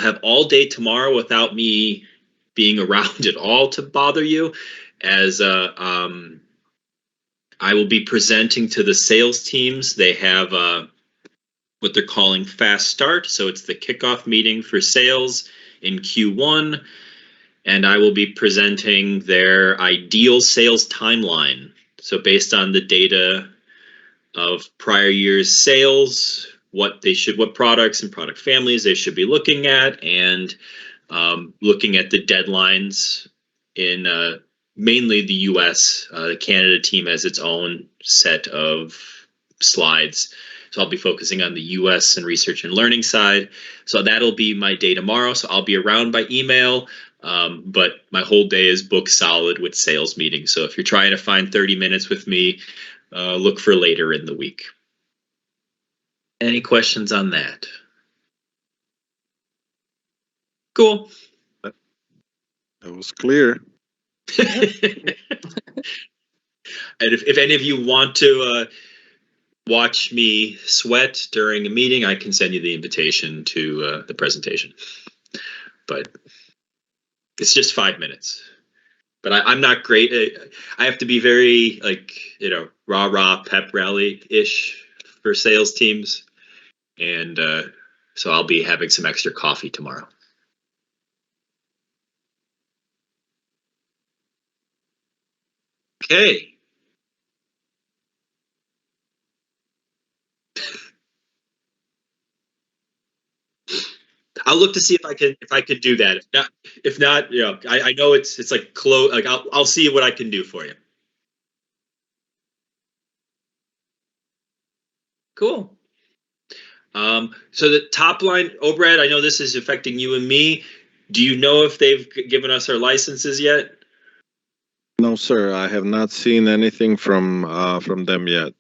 have all day tomorrow without me being around at all to bother you, as I will be presenting to the sales teams. They have what they're calling Fast Start. So it's the kickoff meeting for sales in Q1. And I will be presenting their ideal sales timeline. So based on the data of prior year's sales, what products and product families they should be looking at, and looking at the deadlines in mainly the US. The Canada team has its own set of slides. So I'll be focusing on the US and research and learning side. So that'll be my day tomorrow. So I'll be around by email, but my whole day is booked solid with sales meetings. So if you're trying to find 30 minutes with me, look for later in the week. Any questions on that? Cool. That was clear. And if any of you want to watch me sweat during a meeting, I can send you the invitation to the presentation. But it's just 5 minutes. But I'm not great. I have to be very, rah-rah, pep rally-ish for sales teams. And so I'll be having some extra coffee tomorrow. Okay. I'll look to see if I could do that. If not, I know it's like close. Like I'll see what I can do for you. Cool. So the top line, Brad, I know this is affecting you and me. Do you know if they've given us our licenses yet? No, sir. I have not seen anything from them yet.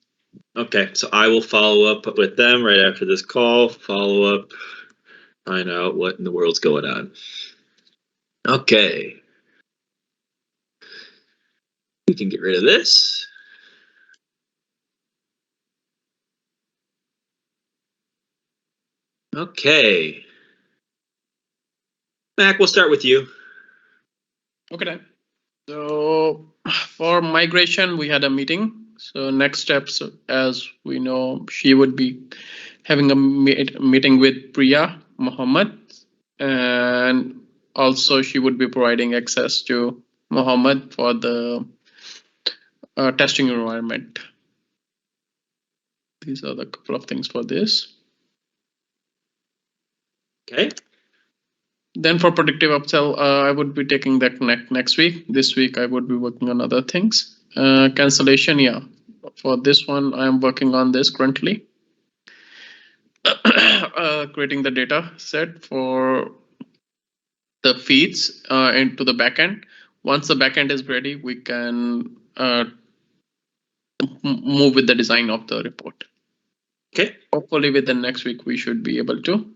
Okay, so I will follow up with them right after this call. Follow up, find out what in the world's going on. Okay. We can get rid of this. Okay. Mac, we'll start with you. Okay, then. So for migration, we had a meeting. So next steps, as we know, she would be having a meeting with Priya Muhammad, and also she would be providing access to Muhammad for the testing environment. These are the couple of things for this. Okay. Then for predictive upsell, I would be taking that next week. This week, I would be working on other things. Cancellation, yeah. For this one, I am working on this currently. Creating the data set for the feeds into the backend. Once the backend is ready, we can move with the design of the report. Okay. Hopefully within next week, we should be able to.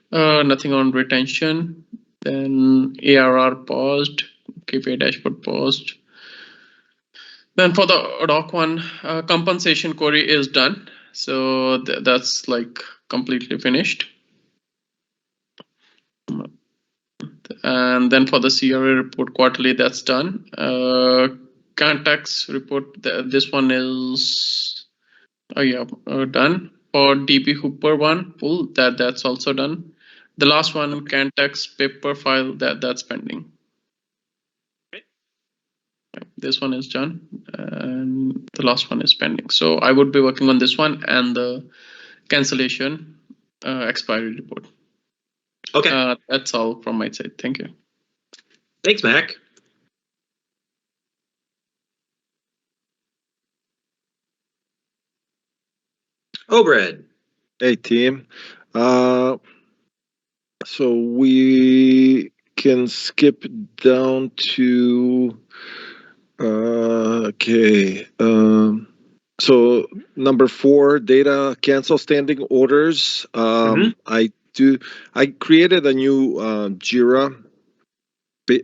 Nothing on retention. Then ARR paused, KPI dashboard paused. Then for the doc one, compensation query is done. So that's like completely finished. And then for the CRA report quarterly, that's done. Contacts report, this one is done. For DB Hooper one pull, that's also done. The last one, Cantax paper file, that's pending. Okay. This one is done, and the last one is pending. So I would be working on this one and the cancellation expiry report. Okay. That's all from my side. Thank you. Thanks, Mac. Brad. Hey, team. So we can skip down to okay. So number 4, data cancel standing orders. I created a new Jira,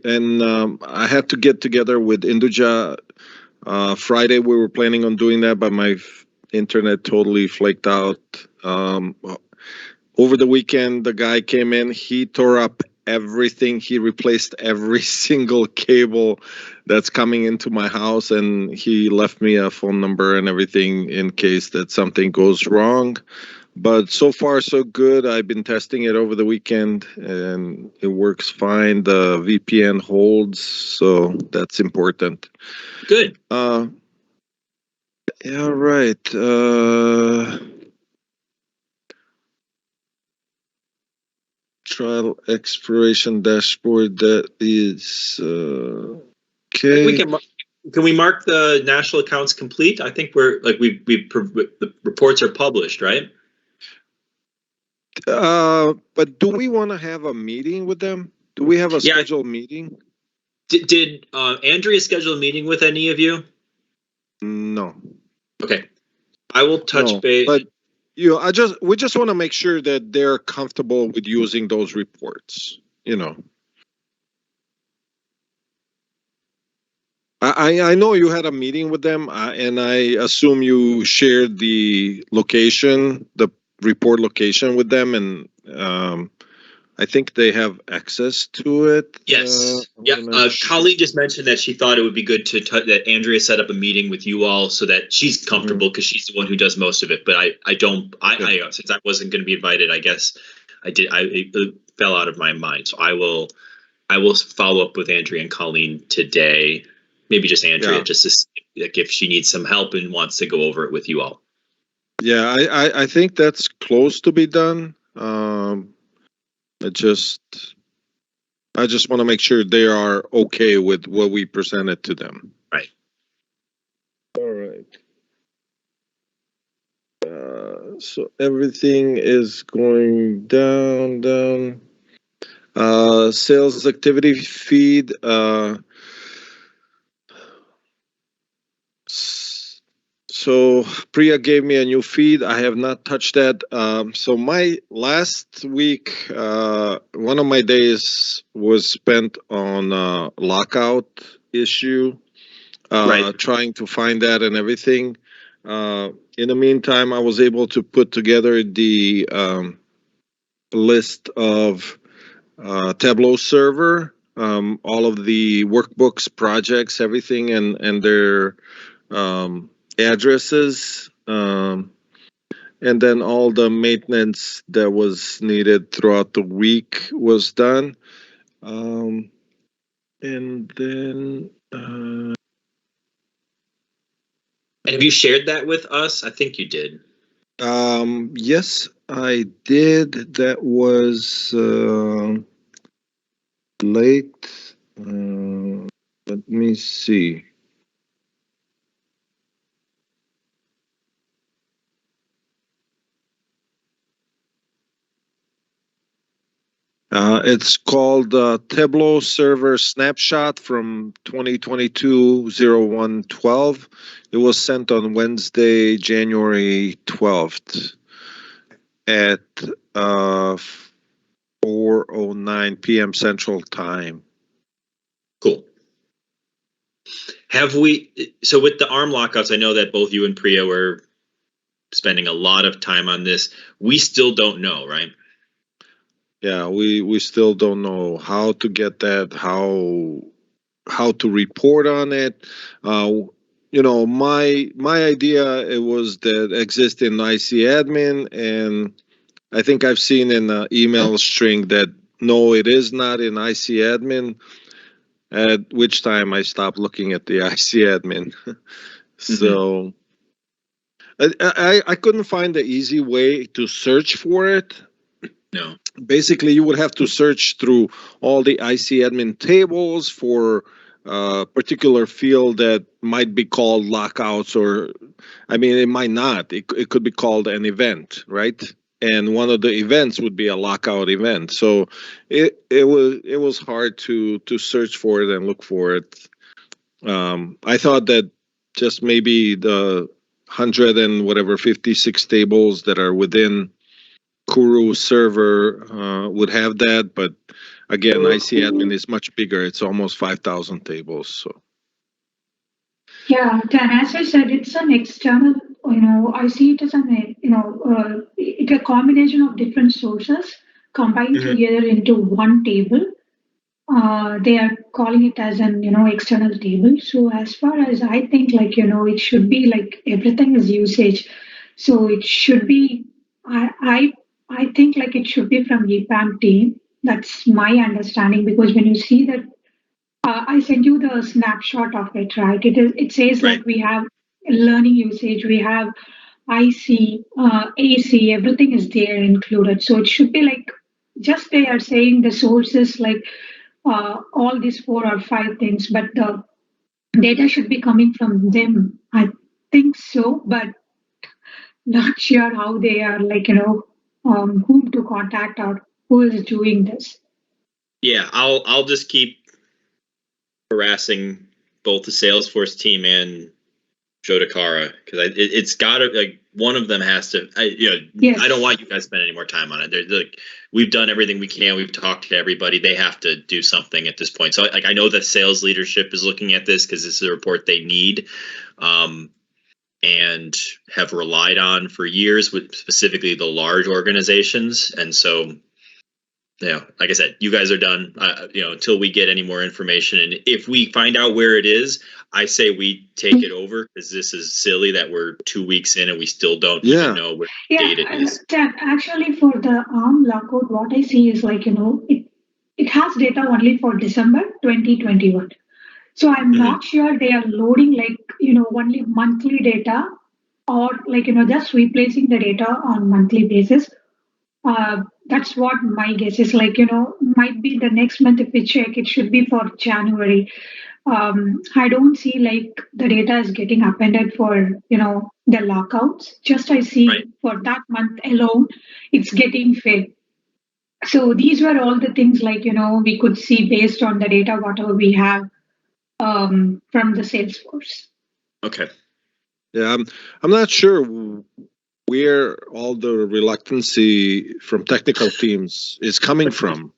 and I had to get together with Induja Friday. We were planning on doing that, but my internet totally flaked out. over the weekend, the guy came in, he tore up everything. He replaced every single cable that's coming into my house, and he left me a phone number and everything in case that something goes wrong. But so far, so good. I've been testing it over the weekend, and it works fine. The VPN holds, so that's important. Good. Yeah, right. Trial expiration dashboard. That is okay. Can we mark the national accounts complete? I think we're like the reports are published, right? But do we want to have a meeting with them? Do we have a Yeah. scheduled meeting? Did Andrea schedule a meeting with any of you? No. Okay, I will touch No, base. but we just want to make sure that they're comfortable with using those reports. I know you had a meeting with them, and I assume you shared the location, the report location with them, and I think they have access to it. Yes. Colleen just mentioned that she thought it would be good that Andrea set up a meeting with you all so that she's comfortable because she's the one who does most of it. But I don't. Since I wasn't going to be invited, I guess it fell out of my mind. So I will follow up with Andrea and Colleen today. Maybe just Andrea, just to see, like, if she needs some help and wants to go over it with you all. Yeah, I think that's close to be done. I just want to make sure they are okay with what we presented to them. Right. All right. So everything is going down. Sales activity feed. So Priya gave me a new feed. I have not touched that. So my last week, one of my days was spent on lockout issue, trying to find that and everything. In the meantime, I was able to put together the list of Tableau server, all of the workbooks, projects, everything, and their addresses, and then all the maintenance that was needed throughout the week was done. And then have you shared that with us? I think you did. Yes, I did. That was late. Let me see. It's called Tableau Server Snapshot from 2022-01-12. It was sent on Wednesday, January 12th at 4:09 p.m. Central Time. Cool. So with the ARM lockouts, I know that both you and Priya were spending a lot of time on this. We still don't know, right? Yeah, we still don't know how to get that, how to report on it. My idea, it was that exists in IC admin, and I think I've seen in the email string that no, it is not in IC admin. At which time I stopped looking at the IC admin. So I couldn't find the easy way to search for it. No. Basically, you would have to search through all the IC admin tables for a particular field that might be called lockouts, or it might not. It could be called an event, right? And one of the events would be a lockout event. So it was hard to search for it and look for it. I thought that just maybe the 56 tables that are within Kuru server would have that, but again, IC admin is much bigger. It's almost 5,000 tables. So yeah, Dan, as I said, it's an external I see it as it's a combination of different sources combined Mhm. together into one table. They are calling it as an external table. So as far as I think, it should be like everything is usage. So it should be. I think like it should be from EPAM team. That's my understanding because when you see that, I sent you the snapshot of it, right? It says Right. like we have learning usage, we have IC, AC, everything is there included. So it should be like just they are saying the sources like all these 4 or 5 things, but the data should be coming from them. I think so, but not sure how they are whom to contact or who is doing this. Yeah, I'll just keep harassing both the Salesforce team and Joe DeCara because it's got to like one of them has to. Yes. I don't want you guys to spend any more time on it. They're like we've done everything we can. We've talked to everybody. They have to do something at this point. So like I know that sales leadership is looking at this because this is a report they need. And have relied on for years with specifically the large organizations. And so, like I said, you guys are done, until we get any more information. And if we find out where it is, I say we take it over because this is silly that we're 2 weeks in and we still don't even know where the data is. Actually, for the ARM lockout, what I see is it has data only for December 2021. So I'm not sure they are loading only monthly data or just replacing the data on monthly basis. That's what my guess is might be the next month if we check, it should be for January. I don't see like the data is getting appended for, the lockouts. Just I see for that month alone, it's getting fed. So these were all the things we could see based on the data, whatever we have from the Salesforce. Okay. Yeah, I'm not sure where all the reluctancy from technical teams is coming from.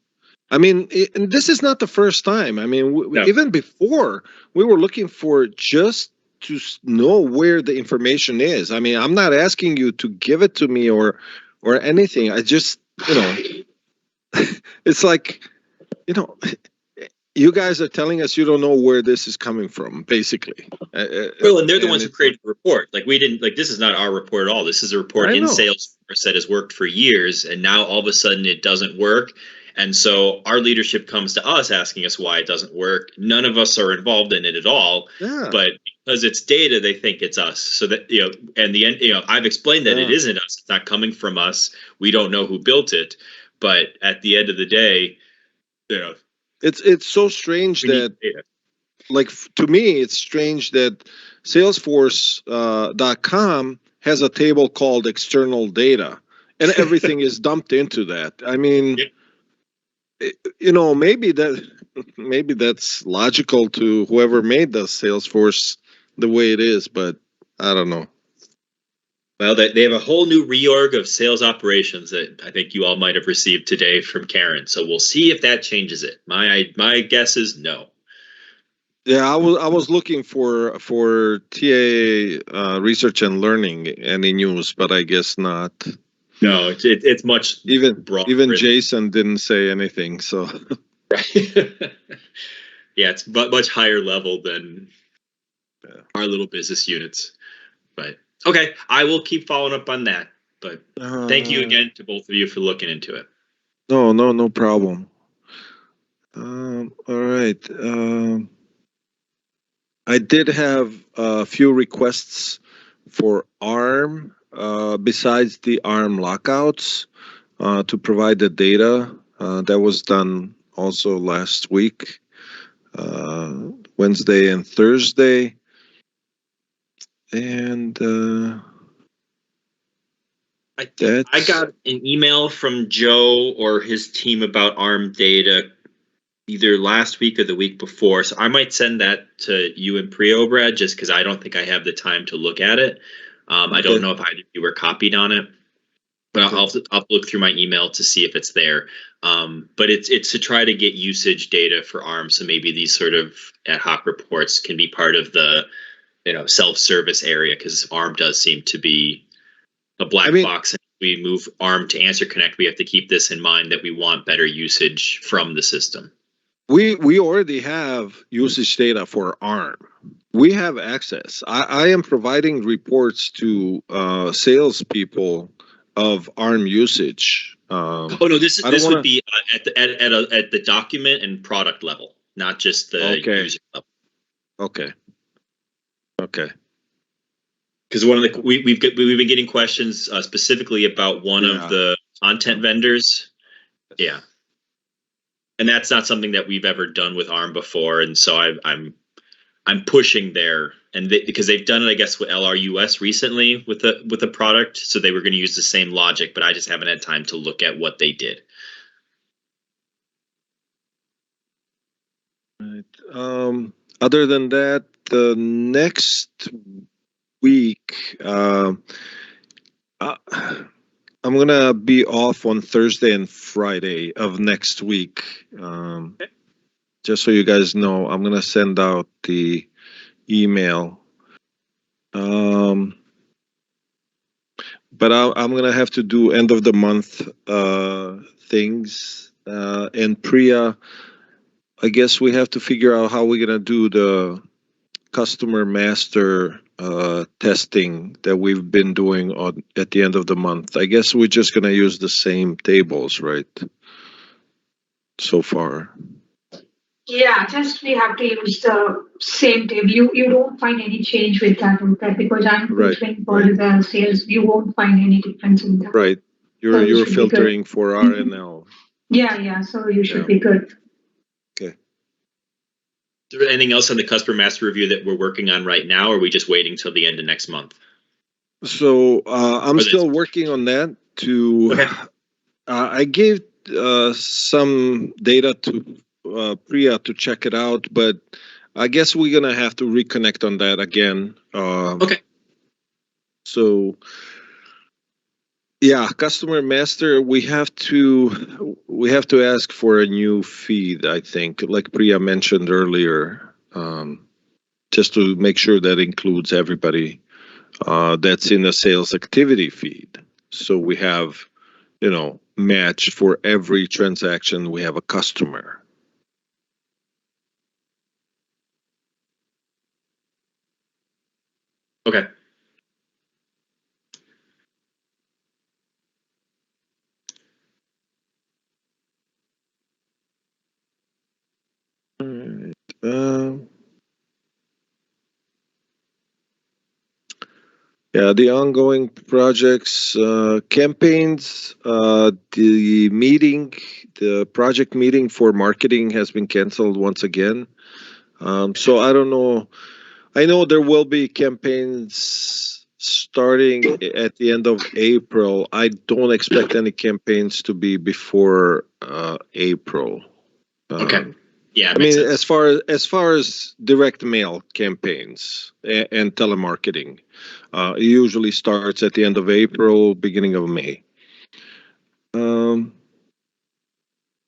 I mean, and this is not the first time. I mean, even before we were looking for just to know where the information is. I mean, I'm not asking you to give it to me or anything. I just, it's like, you guys are telling us you don't know where this is coming from, basically. Well, and they're the ones who created the report. Like we didn't this is not our report at all. This is a report in Salesforce that has worked for years, and now all of a sudden it doesn't work. And so our leadership comes to us asking us why it doesn't work. None of us are involved in it at all. Yeah. But because it's data, they think it's us. So that and the end, I've explained that it isn't us. It's not coming from us. We don't know who built it. But at the end of the day, it's so strange that, like, to me, it's strange that Salesforce.com has a table called external data, and everything is dumped into that. I mean, maybe that's logical to whoever made the Salesforce the way it is, but I don't know. Well, they have a whole new reorg of sales operations that I think you all might have received today from Karen. So we'll see if that changes it. My guess is no. Yeah, I was looking for TA research and learning any news, but I guess not. No, it's much even Jason didn't say anything. So yeah, it's much higher level than our little business units. But okay, I will keep following up on that. But thank you again to both of you for looking into it. No problem. All right. I did have a few requests for ARM besides the ARM lockouts to provide the data. That was done also last week, Wednesday and Thursday. And I got an email from Joe or his team about ARM data either last week or the week before. So I might send that to you and Priyo, Brad, just because I don't think I have the time to look at it. I don't know if either of you were copied on it, but I'll look through my email to see if it's there. But it's to try to get usage data for ARM. So maybe these sort of ad hoc reports can be part of the self-service area, because ARM does seem to be a black box. And if we move ARM to Answer Connect, we have to keep this in mind that we want better usage from the system. We already have usage data for ARM. We have access. I am providing reports to salespeople of ARM usage. Oh no, this would be at the document and product level, not just the user level. Okay. Because one of the we've been getting questions specifically about one of the content vendors. Yeah. And that's not something that we've ever done with ARM before, and so I'm pushing there, and because they've done it, I guess, with LRUS recently with the product, so they were going to use the same logic, but I just haven't had time to look at what they did. Right. Other than that, the next week, I'm gonna be off on Thursday and Friday of next week. Just so you guys know, I'm gonna send out the email. But I'm gonna have to do end of the month things. And Priya, I guess we have to figure out how we're gonna do the customer master testing that we've been doing at the end of the month. I guess we're just gonna use the same tables, right? So far. Yeah, just we have to use the same table. You don't find any change with that, because I'm filtering for the sales. You won't find any difference in that. Right. You're filtering for RNL. Yeah. So you should be good. Okay. Is there anything else on the customer master review that we're working on right now, or are we just waiting till the end of next month? So I'm still working on that. I gave some data to Priya to check it out, but I guess we're gonna have to reconnect on that again. Okay. So yeah, customer master, we have to ask for a new feed, I think, like Priya mentioned earlier, just to make sure that includes everybody that's in the sales activity feed. So we have, match for every transaction we have a customer. Okay. All right. Yeah, the ongoing projects, campaigns, the project meeting for marketing has been canceled once again. So I don't know. I know there will be campaigns starting at the end of April. I don't expect any campaigns to be before April. Okay. Yeah, I mean, as far as direct mail campaigns and telemarketing, it usually starts at the end of April, beginning of May.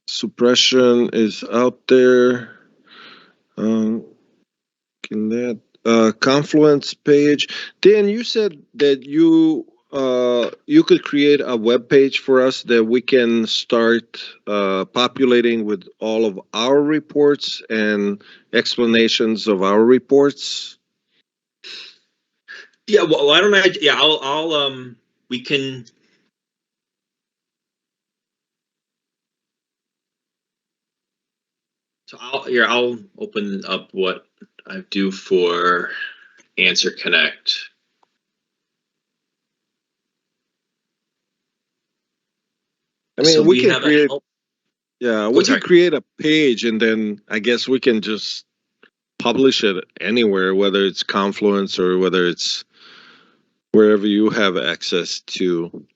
Suppression is out there. Confluence page. Dan, you said that you could create a web page for us that we can start populating with all of our reports and explanations of our reports. Yeah, well, why don't I? Yeah, I'll we can. So I'll open up what I do for Answer Connect. I mean, so we can create. Yeah, we can create a page, and then I guess we can just publish it anywhere, whether it's Confluence or whether it's wherever you have access to.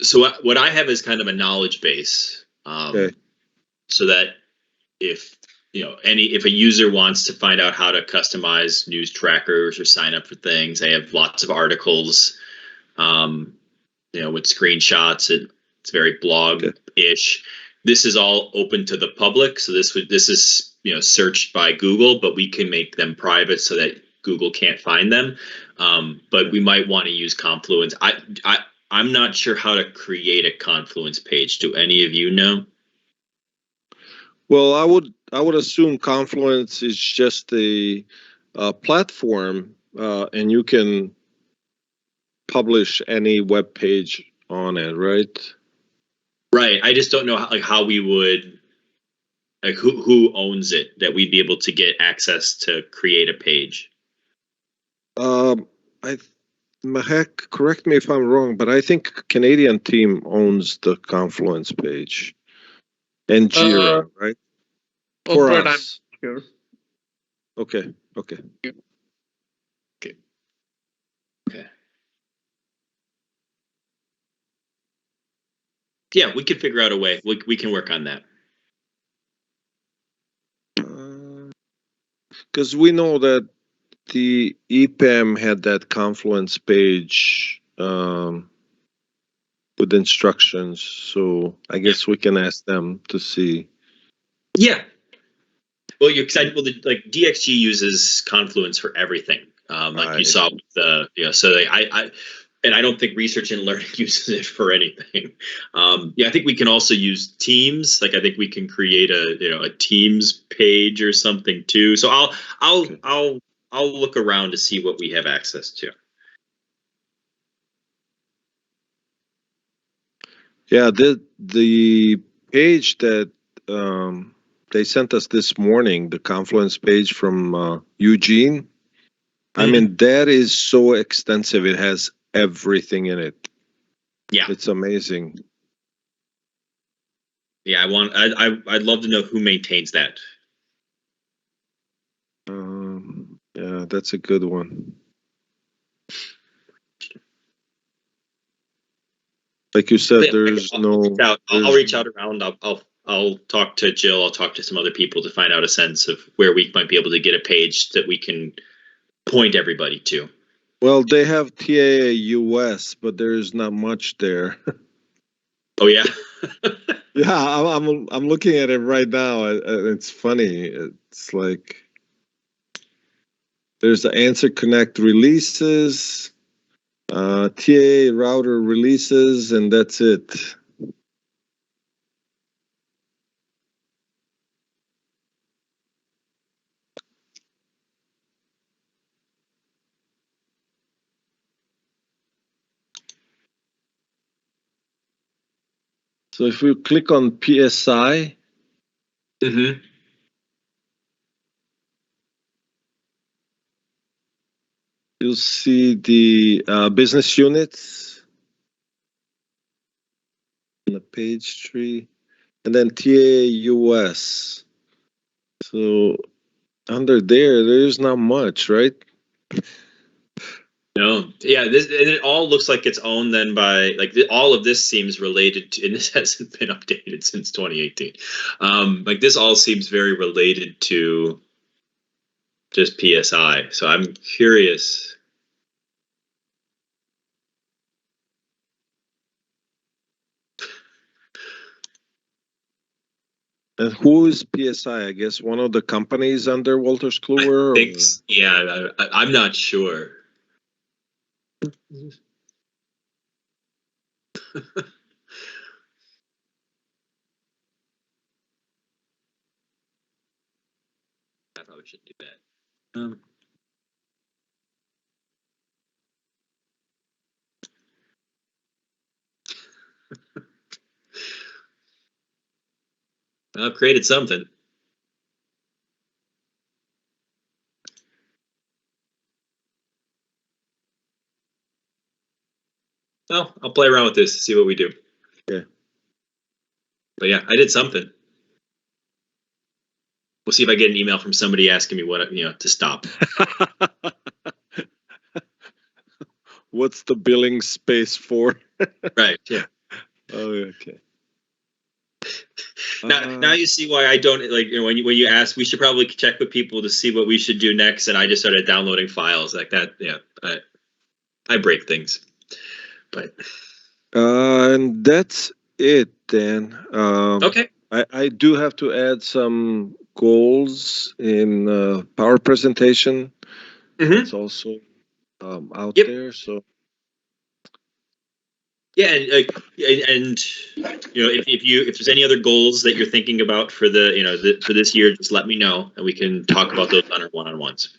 So what I have is kind of a knowledge base, so that if a user wants to find out how to customize news trackers or sign up for things, I have lots of articles, with screenshots. It's very blog-ish. This is all open to the public, so this is searched by Google, but we can make them private so that Google can't find them. But we might want to use Confluence. I'm not sure how to create a Confluence page. Do any of you know? Well, I would assume Confluence is just a platform, and you can publish any web page on it, right? Right. I just don't know how we would, like, who owns it, that we'd be able to get access to create a page. Heck, correct me if I'm wrong, but I think Canadian team owns the Confluence page and Jira, right? For But us. I'm sure. Okay. Yeah, we could figure out a way. We can work on that. Because we know that the EPAM had that Confluence page with instructions, so I guess we can ask them to see. Yeah. Well, you're excited. Well, like DXG uses Confluence for everything. Like you Right. saw with the, so I don't think research and learning uses it for anything. I think we can also use Teams. Like I think we can create a Teams page or something too. So I'll look around to see what we have access to. Yeah, the page that they sent us this morning, the Confluence page from Eugene. I mean, that is so extensive. It has everything in it. Yeah. It's amazing. Yeah, I'd love to know who maintains that. Yeah, that's a good one. Like you said, there's no. I'll reach out around. I'll talk to Jill. I'll talk to some other people to find out a sense of where we might be able to get a page that we can point everybody to. Well, they have TAA US, but there's not much there. Oh yeah. Yeah, I'm looking at it right now. It's funny. It's like there's the Answer Connect releases, TA router releases, and that's it. So if you click on PSI, you'll see the business units on the page tree, and then TA US. So under there's not much, right? No, yeah, and it all looks like it's owned then by all of this seems related to, and this hasn't been updated since 2018. Like this all seems very related to just PSI. So I'm curious. And who is PSI? I guess one of the companies under Wolters Kluwer. Yeah, I'm not sure. I probably shouldn't do that. I've created something. Well, I'll play around with this, see what we do. Yeah. But yeah, I did something. We'll see if I get an email from somebody asking me what to stop. What's the billing space for? Right. Yeah. Oh, okay. Now you see why I don't when you ask, we should probably check with people to see what we should do next, and I just started downloading files like that. Yeah, I break things, but and that's it then. okay. I do have to add some goals in power presentation. Mhm. It's also out Yep. there. So Yeah, and if there's any other goals that you're thinking about for for this year, just let me know and we can talk about those on our one-on-ones.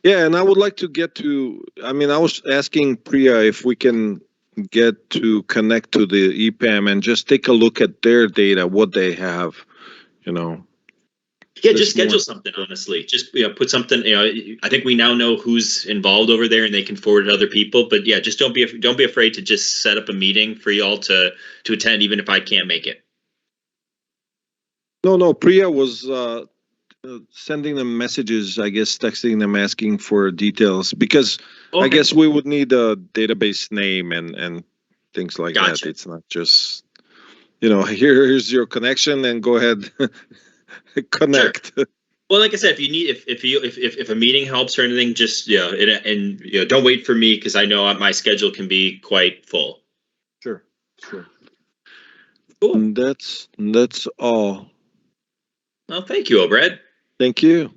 yeah, and I would like to get to. I mean, I was asking Priya if we can get to connect to the EPAM and just take a look at their data, what they have. You know. Yeah, This just schedule more- something. Honestly, just put something. I think we now know who's involved over there, and they can forward it to other people. But yeah, just don't be afraid to just set up a meeting for y'all to attend, even if I can't make it. No. Priya was sending them messages. I guess texting them asking for details because I Okay. guess we would need a database name and things like Gotcha. that. It's not just here's your connection and go ahead connect. Well, like I said, if you need if a meeting helps or anything, just and don't wait for me because I know my schedule can be quite full. Sure. Cool. And that's all. Well, thank you, Obred. Thank you.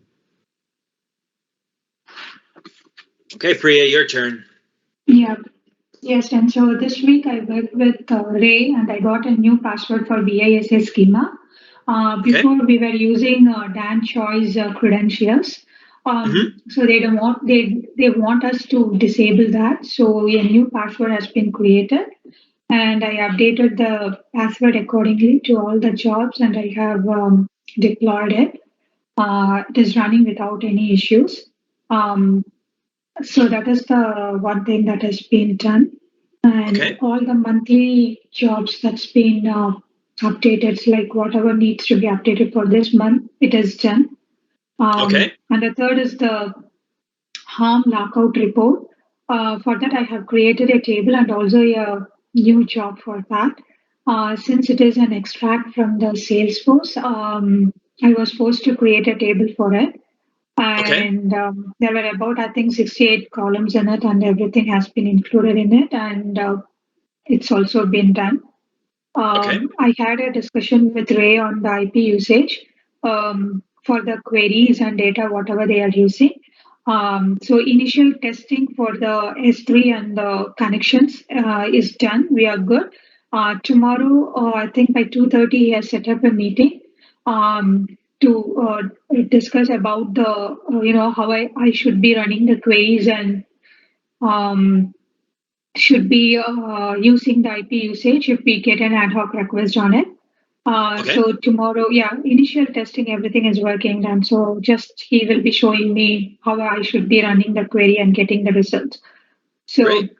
Okay, Priya, your turn. Yeah. Yes, and so this week I worked with Ray and I got a new password for BISA schema. Before we were using Dan Choi's credentials. So they don't want they want us to disable that. So a new password has been created, and I updated the password accordingly to all the jobs, and I have deployed it. It is running without any issues. Um, so that is the one thing that has been done. And Okay. all the monthly jobs that's been updated, like whatever needs to be updated for this month, it is done. Okay. And the third is the harm lockout report. For that, I have created a table and also a new job for that. Since it is an extract from the Salesforce, I was forced to create a table for it. Okay. And there were about, I think, 68 columns in it, and everything has been included in it, and it's also been done. Okay. I had a discussion with Ray on the IP usage for the queries and data, whatever they are using. So initial testing for the S3 and the connections is done. We are good. Tomorrow, I think by 2:30, he has set up a meeting um, to discuss about the, how I should be running the queries and um, should be using the IP usage if we get an ad hoc request on it. Okay. So tomorrow, yeah, initial testing, everything is working done. So just he will be showing me how I should be running the query and getting the results. So Great.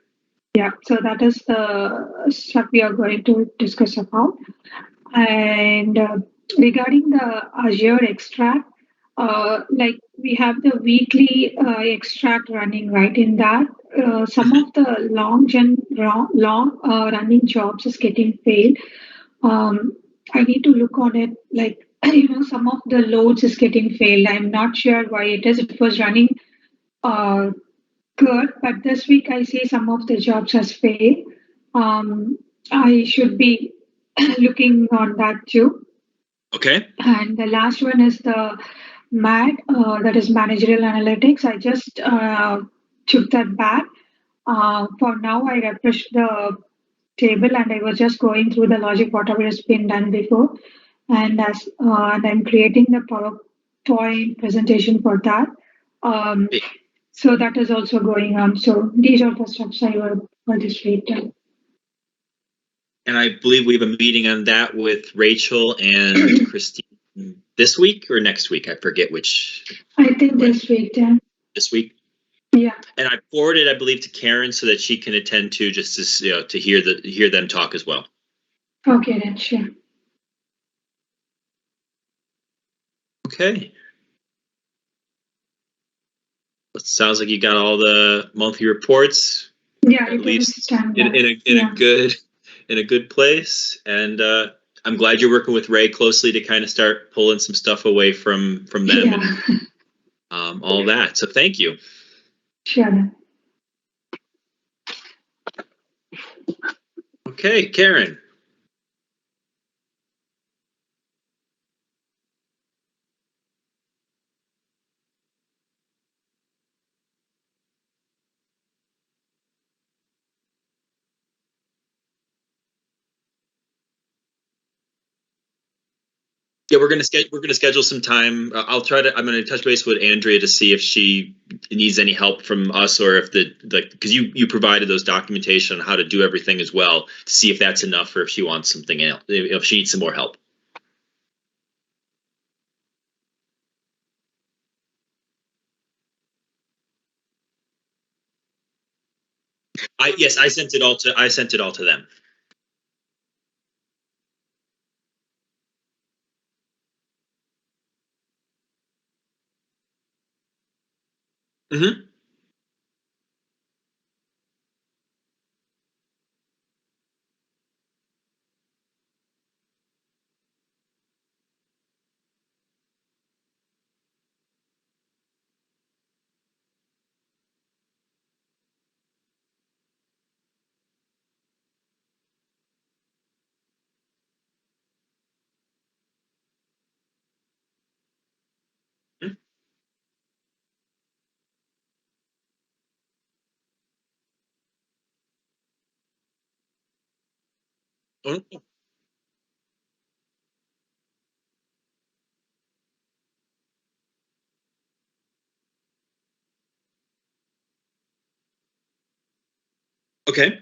yeah, so that is the stuff we are going to discuss about. And regarding the Azure extract, like we have the weekly extract running, right? In that, some of the long running jobs is getting failed. Um, I need to look on it, like some of the loads is getting failed. I'm not sure why it is. It was running uh, good, but this week I see some of the jobs has failed. I should be looking on that too. Okay. And the last one is the MAD, that is managerial analytics. I just took that back. For now, I refreshed the table and I was just going through the logic, whatever has been done before. And I'm creating the PowerPoint presentation for that. Um, so that is also going on. So these are the steps I will for this week. And I believe we have a meeting on that with Rachel and Christine this week or next week. I forget which. I think this week, then. This week. Yeah. And I forwarded, I believe, to Karen so that she can attend to just to hear them talk as well. Okay, then sure. Okay. It sounds like you got all the monthly reports. Yeah, at least in a good place. And I'm glad you're working with Ray closely to kind of start pulling some stuff away from them and all that. So thank you. Sure. Okay, Karen. Yeah, we're gonna schedule some time. I'm gonna touch base with Andrea to see if she needs any help from us, or if because you provided those documentation on how to do everything as well, to see if that's enough, or if she wants something else, if she needs some more help. Yes, I sent it all to them. Mm-hmm. Mm-hmm. Okay.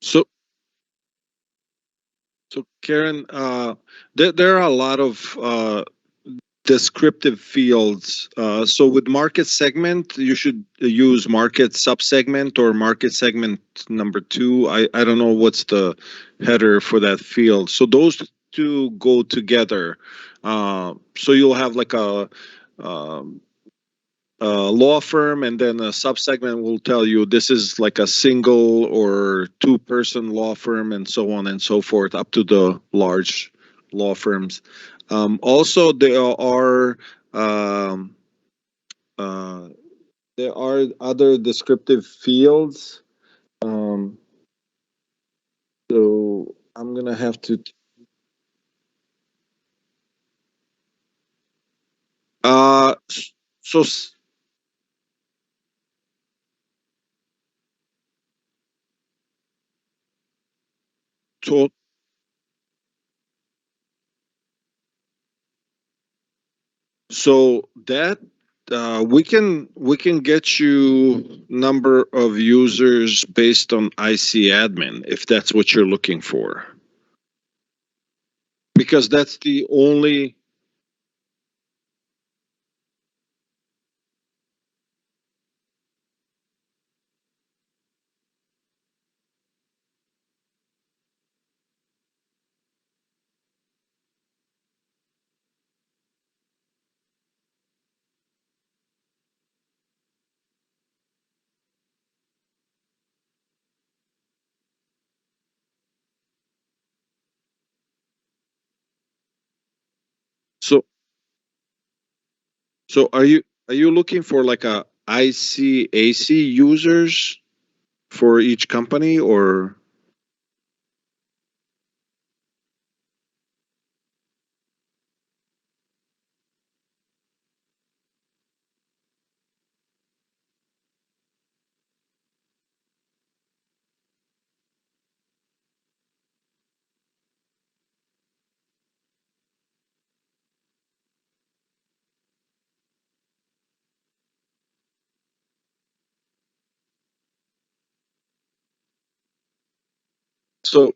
So, so Karen, there are a lot of descriptive fields. So with market segment, you should use market subsegment or market segment number 2. I don't know what's the header for that field. So those two go together. So you'll have like um, a law firm, and then a subsegment will tell you this is like a single or two-person law firm, and so on and so forth, up to the large law firms. Also, um, uh, there are other descriptive fields. Um, so I'm gonna have to. Uh, so so So that we can get you number of users based on IC admin if that's what you're looking for, because that's the only. So so are you looking for like a ICAC users for each company, or? So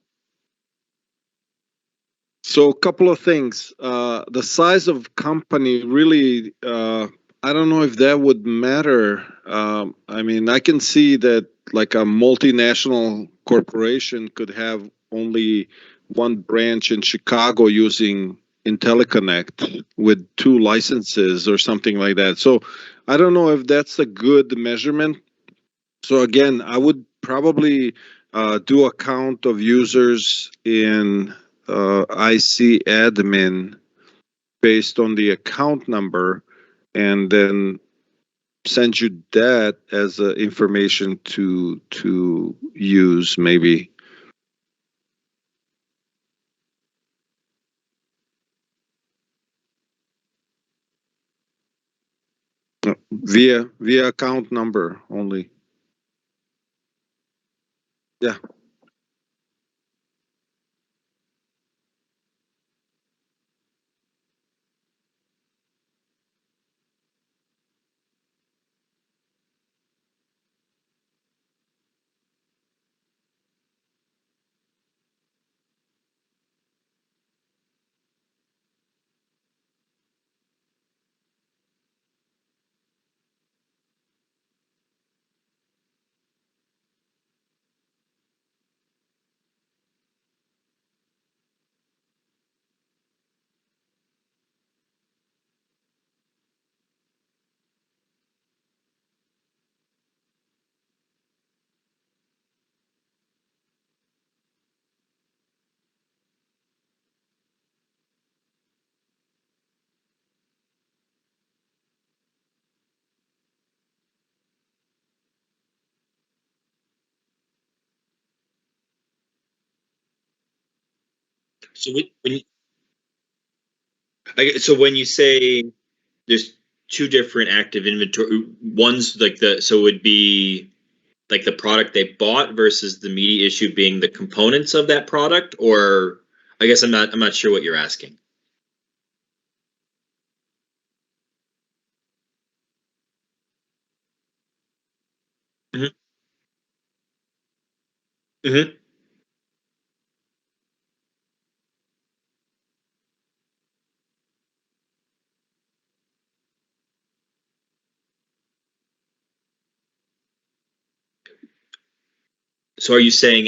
So a couple of things. The size of company really, I don't know if that would matter. I mean, I can see that like a multinational corporation could have only one branch in Chicago using IntelliConnect with 2 licenses or something like that. So I don't know if that's a good measurement. So again, I would probably do a count of users in IC admin based on the account number, and then send you that as information to use maybe. Via account number only. Yeah. So when you say there's two different active inventory, one's like so it would be like the product they bought versus the media issue being the components of that product, or I guess I'm not sure what you're asking. Hmm. Hmm. So are you saying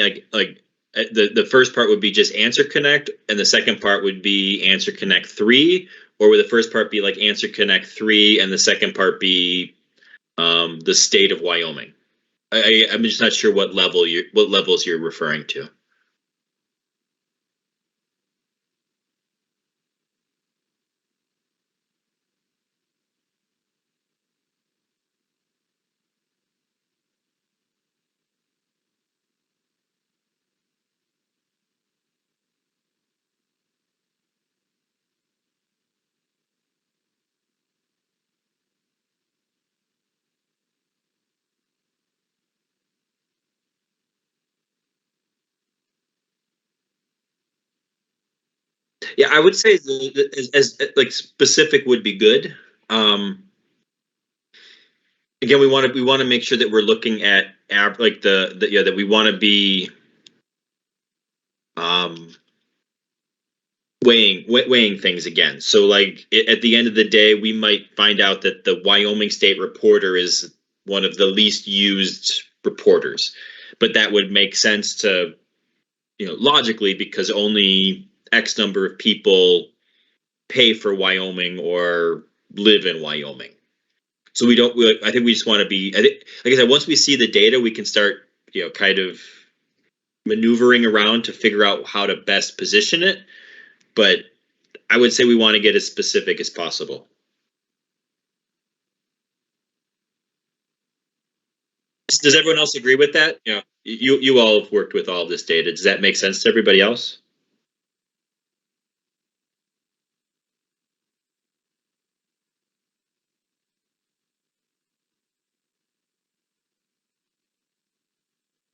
the first part would be just Answer Connect, and the second part would be Answer Connect 3, or would the first part be like Answer Connect 3 and the second part be the state of Wyoming? I'm just not sure what levels you're referring to. Yeah, I would say like specific would be good. Um, Again, we want to make sure that we're looking at like the yeah, that we want to be um, weighing things again. So like at the end of the day, we might find out that the Wyoming State Reporter is one of the least used reporters, but that would make sense to logically because only X number of people pay for Wyoming or live in Wyoming. So I think we just want to be. I think, like I said, once we see the data, we can start kind of maneuvering around to figure out how to best position it. But I would say we want to get as specific as possible. Does everyone else agree with that? You all have worked with all of this data. Does that make sense to everybody else?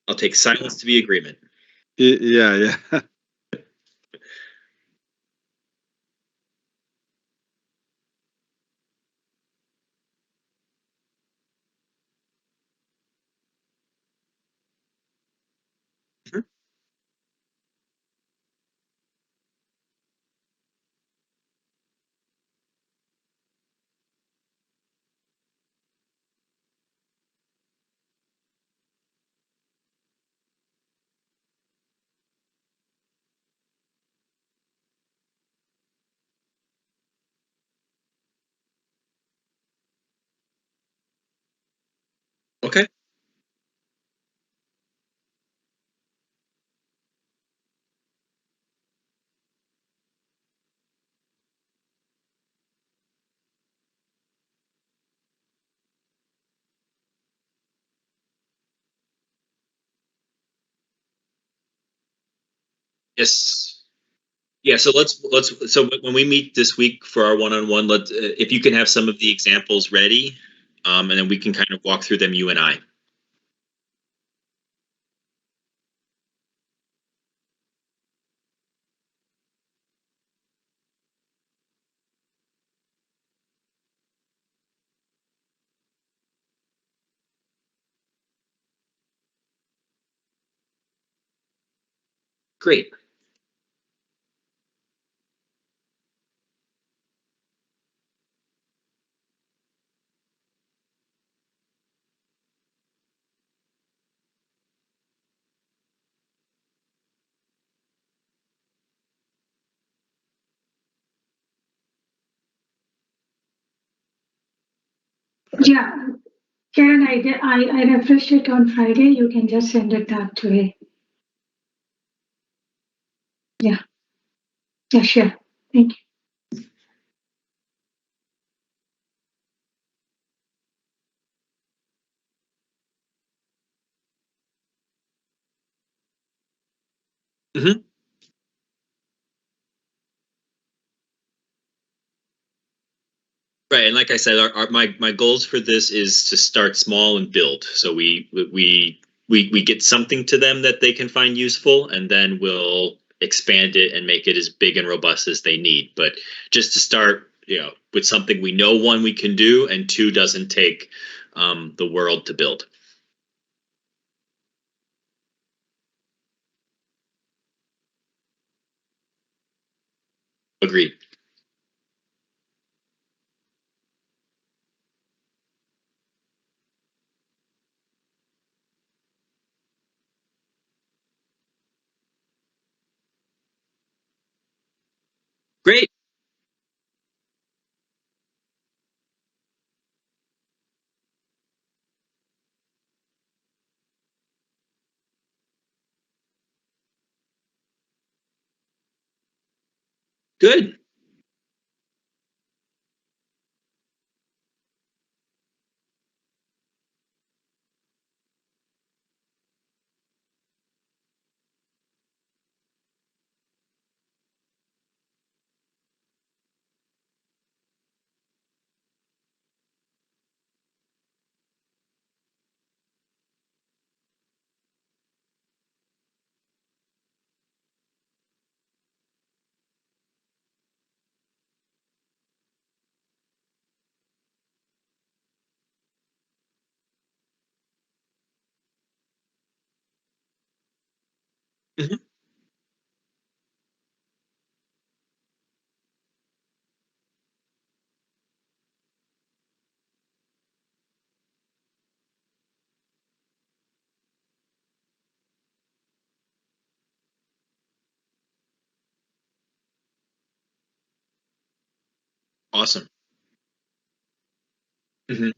I'll take silence to be agreement. Yeah. Yes. Yeah. So so when we meet this week for our one-on-one, if you can have some of the examples ready, and then we can kind of walk through them, you and I. Great. Yeah, Karen, I refreshed it on Friday. You can just send it that today. Yeah, yeah, sure. Thank you. Hmm. Right, and like I said, my goals for this is to start small and build. So we get something to them that they can find useful, and then we'll expand it and make it as big and robust as they need. But just to start, with something we know, one, we can do, and two, doesn't take the world to build. Agreed. Great. Good. Mhm. Awesome. Hmm.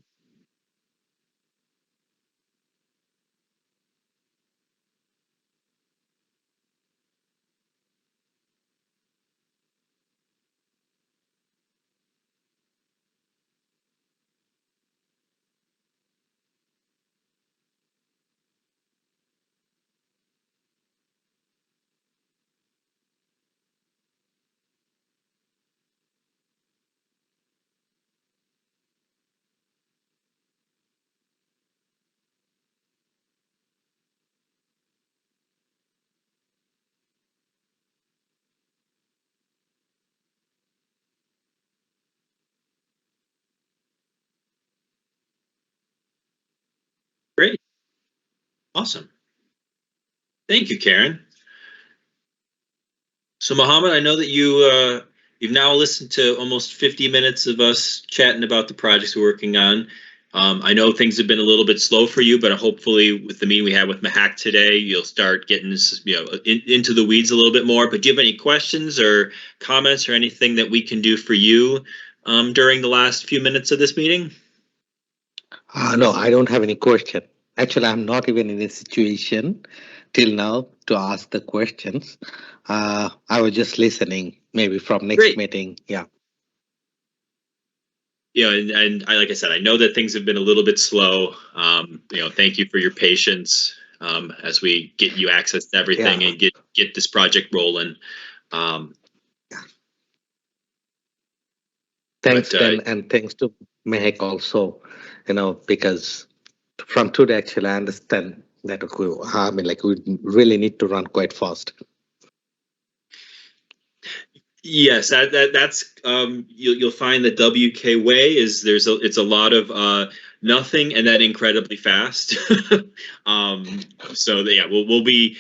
Great. Awesome. Thank you, Karen. So, Mohammed, I know that you've now listened to almost 50 minutes of us chatting about the projects we're working on. I know things have been a little bit slow for you, but hopefully, with the meeting we had with Mahak today, you'll start getting into the weeds a little bit more. But do you have any questions or comments or anything that we can do for you during the last few minutes of this meeting? No, I don't have any question. Actually, I'm not even in a situation till now to ask the questions. I was just listening, maybe from next Great. meeting. Yeah. And like I said, I know that things have been a little bit slow. Thank you for your patience. as we get you access to everything and get this project rolling. Thanks, But, Ben, and thanks to Mehek also, because from today, actually, I understand that we really need to run quite fast. Yes, that's you'll find that WK Way is it's a lot of nothing and then incredibly fast. So yeah, we'll be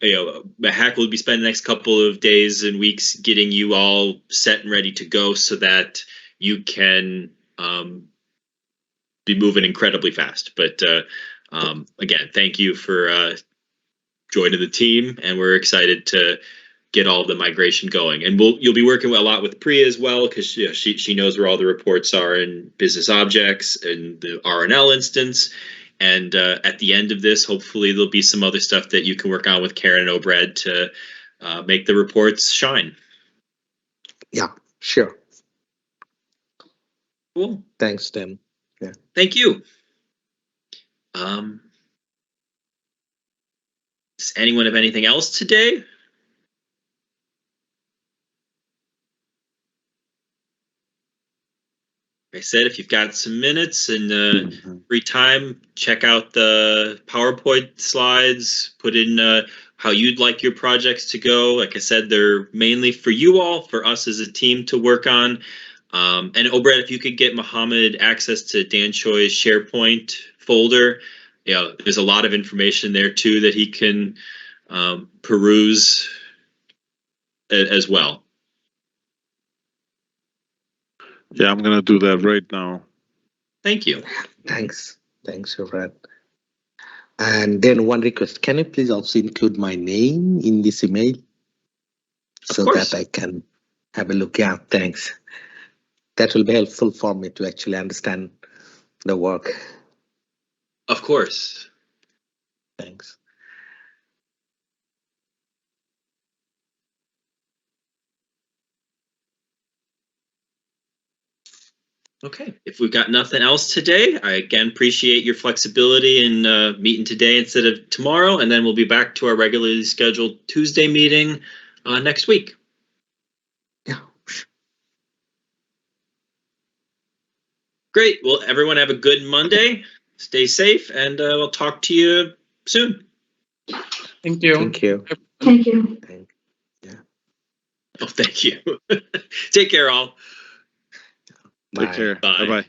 Mehek will be spending the next couple of days and weeks getting you all set and ready to go so that you can be moving incredibly fast. But again, thank you for joining the team, and we're excited to get all the migration going. And you'll be working a lot with Priya as well, because she knows where all the reports are in business objects and the RNL instance. And at the end of this, hopefully there'll be some other stuff that you can work on with Karen and Obred to make the reports shine. Yeah, sure. Cool. Thanks, Tim. Yeah. Thank you. Does anyone have anything else today? Like I said, if you've got some minutes and free time, check out the PowerPoint slides, put in how you'd like your projects to go. Like I said, they're mainly for you all, for us as a team to work on. And Obred, if you could get Mohammed access to Dan Choi's SharePoint folder, there's a lot of information there too that he can peruse as well. Yeah, I'm gonna do that right now. Thank you. Thanks, Obred. And then one request: can you please also include my name in this email so that I can have a look? Yeah, thanks. That will be helpful for me to actually understand the work. Of course. Thanks. Okay, if we've got nothing else today, I again appreciate your flexibility in meeting today instead of tomorrow, and then we'll be back to our regularly scheduled Tuesday meeting next week. Yeah. Great. Well, everyone have a good Monday. Stay safe, and we'll talk to you soon. Thank you. Thank you. Thank you. Oh, thank you. Take care, all. Take care. Bye. Bye-bye.